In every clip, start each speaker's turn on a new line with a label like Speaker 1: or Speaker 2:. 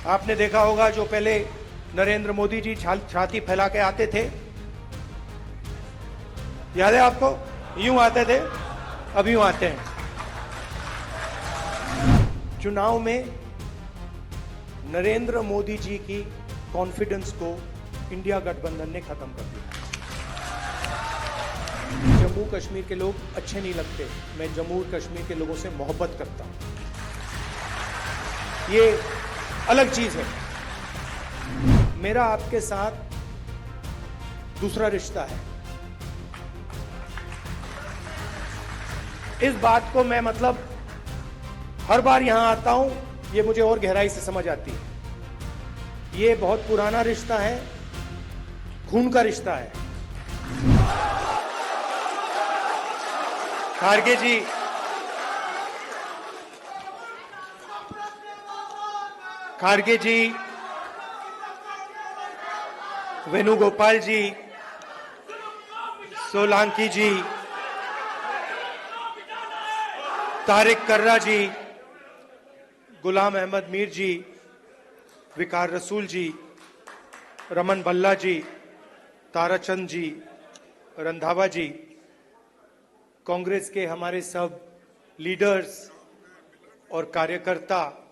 Speaker 1: आपने देखा होगा जो पहले नरेंद्र मोदी जी छाती फैला के आते थे, याद है आपको? यूं आते थे, अब यूं आते हैं। चुनाव में नरेंद्र मोदी जी की कॉन्फिडेंस को इंडिया गठबंधन ने खत्म कर दिया। जम्मू कश्मीर के लोग अच्छे नहीं लगते, मैं जम्मू कश्मीर के लोगों से मोहब्बत करता हूं, ये अलग चीज है। मेरा आपके साथ दूसरा रिश्ता है। इस बात को मैं हर बार यहां आता हूं, ये मुझे और गहराई से समझ आती है। ये बहुत पुराना रिश्ता है, खून का रिश्ता है। खारगे जी, वेणुगोपाल जी, सोलंकी जी, तारिक कर्रा जी, गुलाम अहमद मीर जी, विकार रसूल जी, रमन भल्ला जी, ताराचंद जी, रंधावा जी, कांग्रेस के हमारे सब लीडर्स और कार्यकर्ता,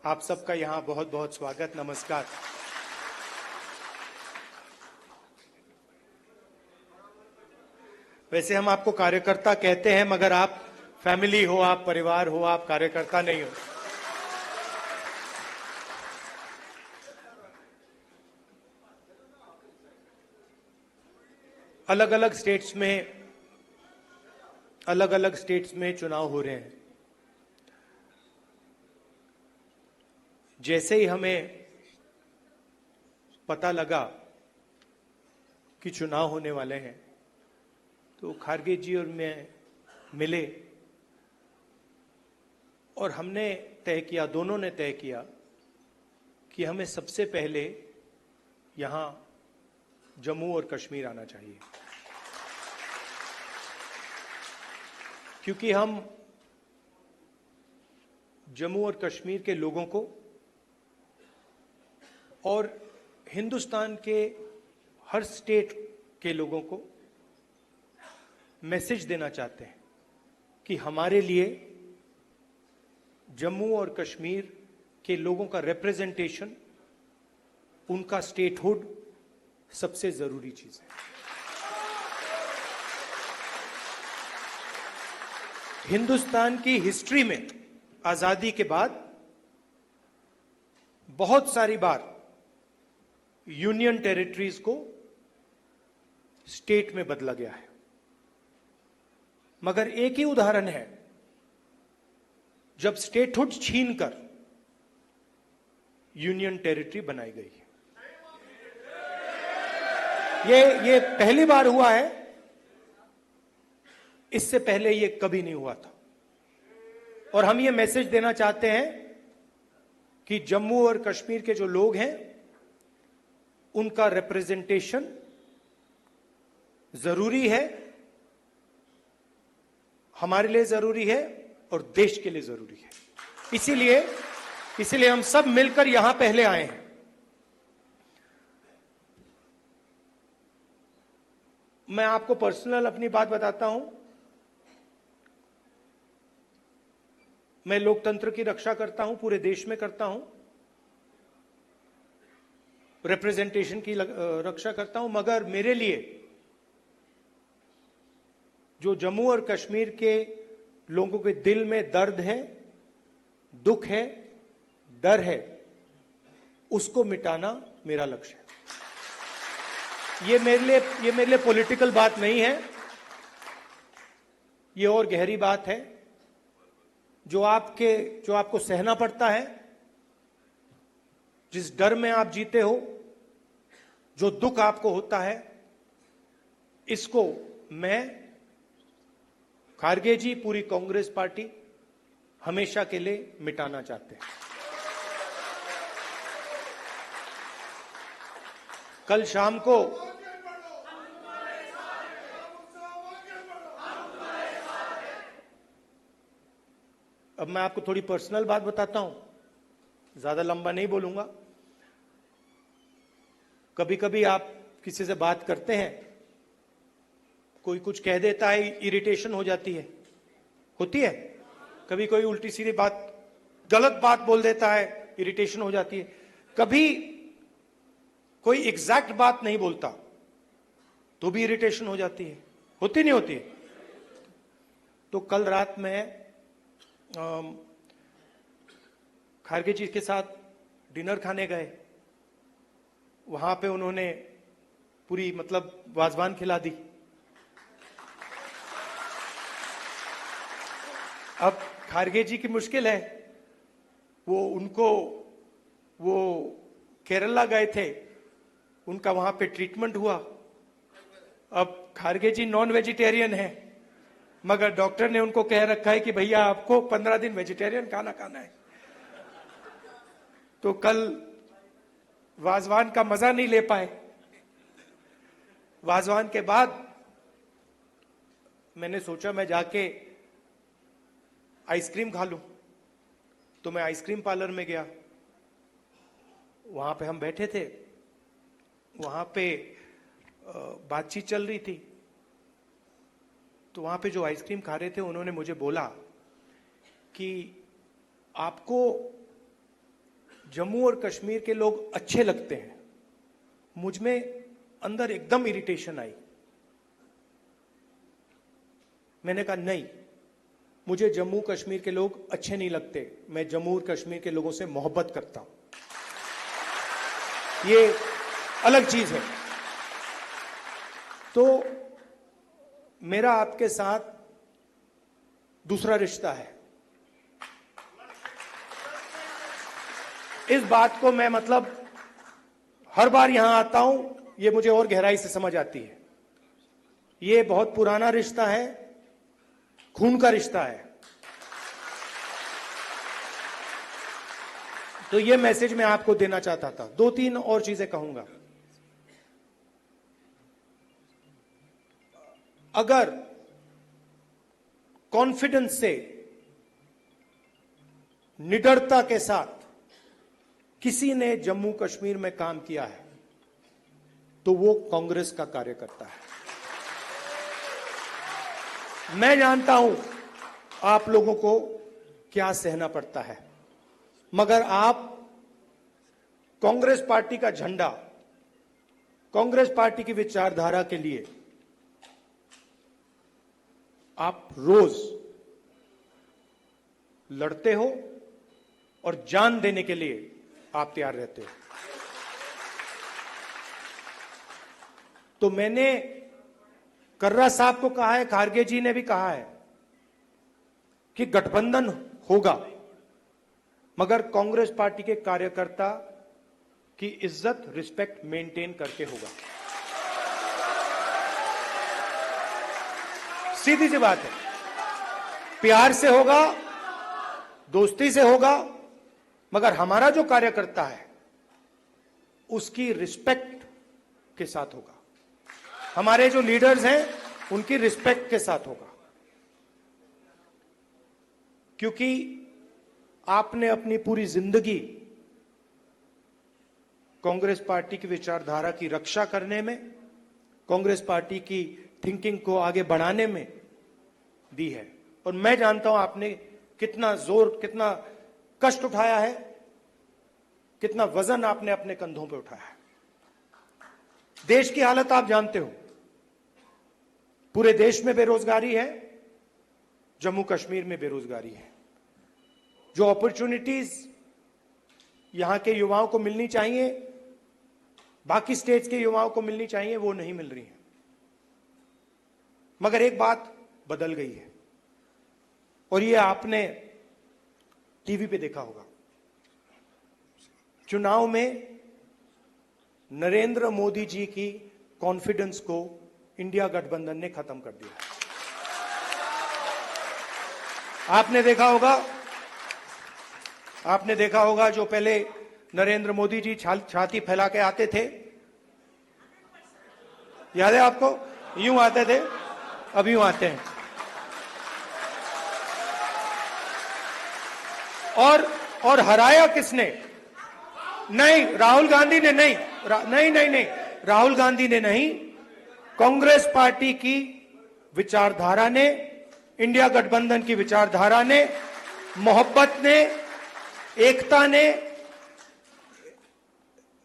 Speaker 1: आप सबका यहां बहुत बहुत स्वागत, नमस्कार। वैसे हम आपको कार्यकर्ता कहते हैं, मगर आप फैमिली हो, आप परिवार हो, आप कार्यकर्ता नहीं हो। अलग अलग स्टेट्स में चुनाव हो रहे हैं। जैसे ही हमें पता लगा कि चुनाव होने वाले हैं, तो खारगे जी और मैं मिले और हमने तय किया, दोनों ने तय किया कि हमें सबसे पहले यहां जम्मू और कश्मीर आना चाहिए, क्योंकि हम जम्मू और कश्मीर के लोगों को और हिंदुस्तान के हर स्टेट के लोगों को मैसेज देना चाहते हैं कि हमारे लिए जम्मू और कश्मीर के लोगों का रिप्रेजेंटेशन, उनका स्टेटहुड सबसे जरूरी चीज है। हिंदुस्तान की हिस्ट्री में आजादी के बाद बहुत सारी बार यूनियन टेरिटरीज को स्टेट में बदला गया है, मगर एक ही उदाहरण है जब स्टेटहुड छीनकर यूनियन टेरिटरी बनाई गई है। ये पहली बार हुआ है, इससे पहले ये कभी नहीं हुआ था। और हम ये मैसेज देना चाहते हैं कि जम्मू और कश्मीर के जो लोग हैं, उनका रिप्रेजेंटेशन जरूरी है, हमारे लिए जरूरी है और देश के लिए जरूरी है। इसीलिए हम सब मिलकर यहां पहले आए हैं। मैं आपको पर्सनल अपनी बात बताता हूं। मैं लोकतंत्र की रक्षा करता हूं, पूरे देश में करता हूं, रिप्रेजेंटेशन की रक्षा करता हूं, मगर मेरे लिए जो जम्मू और कश्मीर के लोगों के दिल में दर्द है, दुख है, डर है, उसको मिटाना मेरा लक्ष्य है। ये मेरे लिए पॉलिटिकल बात नहीं है, ये और गहरी बात है, जो आपको सहना पड़ता है, जिस डर में आप जीते हो, जो दुख आपको होता है, इसको मैं, खारगे जी, पूरी कांग्रेस पार्टी हमेशा के लिए मिटाना चाहते हैं। कल शाम को अब मैं आपको थोड़ी पर्सनल बात बताता हूं। ज्यादा लंबा नहीं बोलूंगा। कभी कभी आप किसी से बात करते हैं, कोई कुछ कह देता है, इरिटेशन हो जाती है, होती है। कभी कोई उल्टी सीधी बात, गलत बात बोल देता है, इरिटेशन हो जाती है। कभी कोई एग्जैक्ट बात नहीं बोलता तो भी इरिटेशन हो जाती है, होती नहीं होती। तो कल रात में खारगे जी के साथ डिनर खाने गए, वहां पे उन्होंने पूरी मतलब वाजवान खिला दी। अब खारगे जी की मुश्किल है, वो केरला गए थे, उनका वहां पे ट्रीटमेंट हुआ। अब खारगे जी नॉन वेजिटेरियन है, मगर डॉक्टर ने उनको कह रखा है कि भैया आपको 15 दिन वेजिटेरियन खाना खाना है। तो कल वाजवान का मजा नहीं ले पाए। वाजवान के बाद मैंने सोचा मैं जाके आइसक्रीम खा लूं, तो मैं आइसक्रीम पार्लर में गया। वहां पे हम बैठे थे, वहां पे बातचीत चल रही थी। तो वहां पे जो आइसक्रीम खा रहे थे, उन्होंने मुझे बोला कि आपको जम्मू और कश्मीर के लोग अच्छे लगते हैं। मुझ में अंदर एकदम इरिटेशन आई। मैंने कहा नहीं, मुझे जम्मू कश्मीर के लोग अच्छे नहीं लगते, मैं जम्मू और कश्मीर के लोगों से मोहब्बत करता हूं, ये अलग चीज है। तो मेरा आपके साथ दूसरा रिश्ता है। इस बात को मैं मतलब हर बार यहां आता हूं, ये मुझे और गहराई से समझ आती है। ये बहुत पुराना रिश्ता है, खून का रिश्ता है। तो ये मैसेज मैं आपको देना चाहता था। 2-3 और चीजें कहूंगा। अगर कॉन्फिडेंस से, निडरता के साथ किसी ने जम्मू कश्मीर में काम किया है, तो वो कांग्रेस का कार्यकर्ता है। मैं जानता हूं आप लोगों को क्या सहना पड़ता है, मगर आप कांग्रेस पार्टी का झंडा, कांग्रेस पार्टी की विचारधारा के लिए आप रोज लड़ते हो और जान देने के लिए आप तैयार रहते हो। तो मैंने कर्रा साहब को कहा है, खारगे जी ने भी कहा है कि गठबंधन होगा, मगर कांग्रेस पार्टी के कार्यकर्ता की इज्जत, रिस्पेक्ट मेंटेन करके होगा। सीधी सी बात है, प्यार से होगा, दोस्ती से होगा, मगर हमारा जो कार्यकर्ता है उसकी रिस्पेक्ट के साथ होगा। हमारे जो लीडर्स हैं उनकी रिस्पेक्ट के साथ होगा। क्योंकि आपने अपनी पूरी जिंदगी कांग्रेस पार्टी की विचारधारा की रक्षा करने में, कांग्रेस पार्टी की थिंकिंग को आगे बढ़ाने में दी है। और मैं जानता हूं आपने कितना जोर, कितना कष्ट उठाया है, कितना वजन आपने अपने कंधों पे उठाया है। देश की हालत आप जानते हो, पूरे देश में बेरोजगारी है, जम्मू कश्मीर में बेरोजगारी है। जो अपॉर्चुनिटीज यहां के युवाओं को मिलनी चाहिए, बाकी स्टेट्स के युवाओं को मिलनी चाहिए, वो नहीं मिल रही है। मगर एक बात बदल गई है, और ये आपने टीवी पे देखा होगा। चुनाव में नरेंद्र मोदी जी की कॉन्फिडेंस को इंडिया गठबंधन ने खत्म कर दिया। आपने देखा होगा जो पहले नरेंद्र मोदी जी छाती फैला के आते थे, याद है आपको? यूं आते थे, अब यूं आते हैं। और हराया किसने? नहीं, राहुल गांधी ने नहीं, नहीं, राहुल गांधी ने नहीं, कांग्रेस पार्टी की विचारधारा ने, इंडिया गठबंधन की विचारधारा ने, मोहब्बत ने, एकता ने,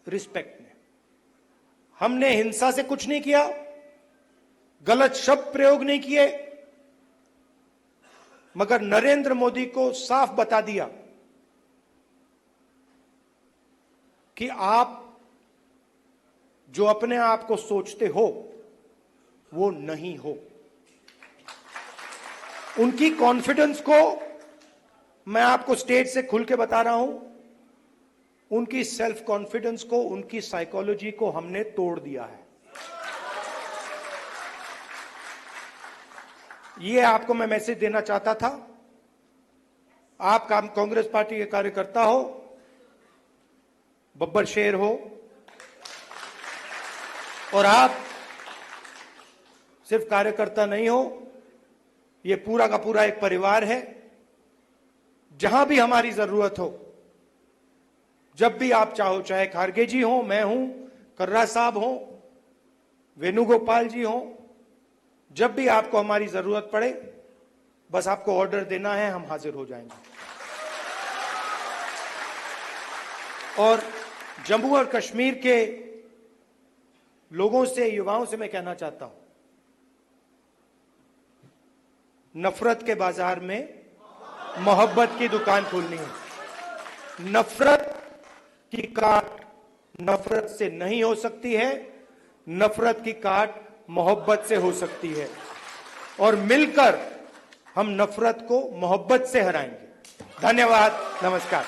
Speaker 1: रिस्पेक्ट ने। हमने हिंसा से कुछ नहीं किया, गलत शब्द प्रयोग नहीं किए, मगर नरेंद्र मोदी को साफ बता दिया कि आप जो अपने आप को सोचते हो वो नहीं हो। उनकी कॉन्फिडेंस को मैं आपको स्टेज से खुल के बता रहा हूं, उनकी सेल्फ कॉन्फिडेंस को, उनकी साइकोलॉजी को हमने तोड़ दिया है। ये आपको मैं मैसेज देना चाहता था। आप कांग्रेस पार्टी के कार्यकर्ता हो, बब्बर शेर हो, और आप सिर्फ कार्यकर्ता नहीं हो, ये पूरा का पूरा एक परिवार है। जहां भी हमारी जरूरत हो, जब भी आप चाहो, चाहे खारगे जी हो, मैं हूं, कर्रा साहब हो, वेणुगोपाल जी हो, जब भी आपको हमारी जरूरत पड़े, बस आपको ऑर्डर देना है, हम हाजिर हो जाएंगे। और जम्मू और कश्मीर के लोगों से, युवाओं से मैं कहना चाहता हूं, नफरत के बाजार में मोहब्बत की दुकान खोलनी है। नफरत की काट नफरत से नहीं हो सकती है, नफरत की काट मोहब्बत से हो सकती है, और मिलकर हम नफरत को मोहब्बत से हराएंगे। धन्यवाद, नमस्कार।